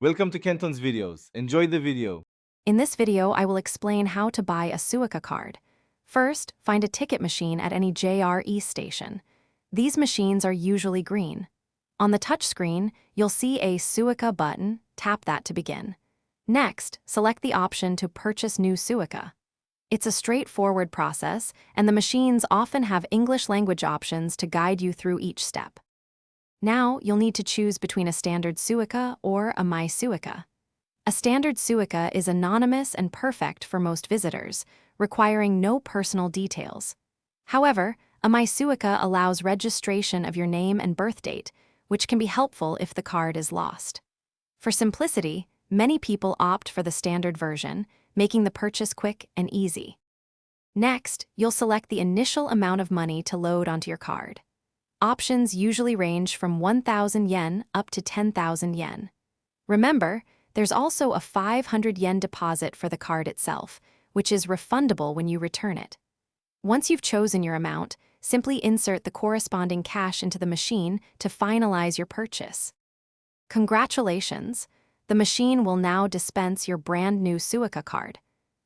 Welcome to Kenton's videos. Enjoy the video. In this video, I will explain how to buy a Suica card. First, find a ticket machine at any JRE station. These machines are usually green. On the touchscreen, you'll see a Suica button. Tap that to begin. Next, select the option to purchase new Suica. It's a straightforward process, and the machines often have English language options to guide you through each step. Now, you'll need to choose between a standard Suica or a My Suica. A standard Suica is anonymous and perfect for most visitors, requiring no personal details. However, a My Suica allows registration of your name and birth date, which can be helpful if the card is lost. For simplicity, many people opt for the standard version, making the purchase quick and easy. Next, you'll select the initial amount of money to load onto your card. Options usually range from 1,000 yen up to 10,000 yen. Remember, there's also a 500 yen deposit for the card itself, which is refundable when you return it. Once you've chosen your amount, simply insert the corresponding cash into the machine to finalize your purchase. Congratulations! The machine will now dispense your brand new Suica card.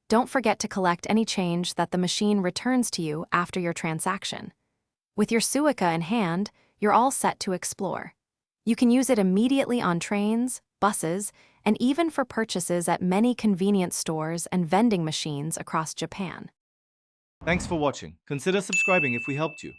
Don't forget to collect any change that the machine returns to you after your transaction. With your Suica in hand, you're all set to explore. You can use it immediately on trains, buses, and even for purchases at many convenience stores and vending machines across Japan. Thanks for watching. Consider subscribing if we helped you.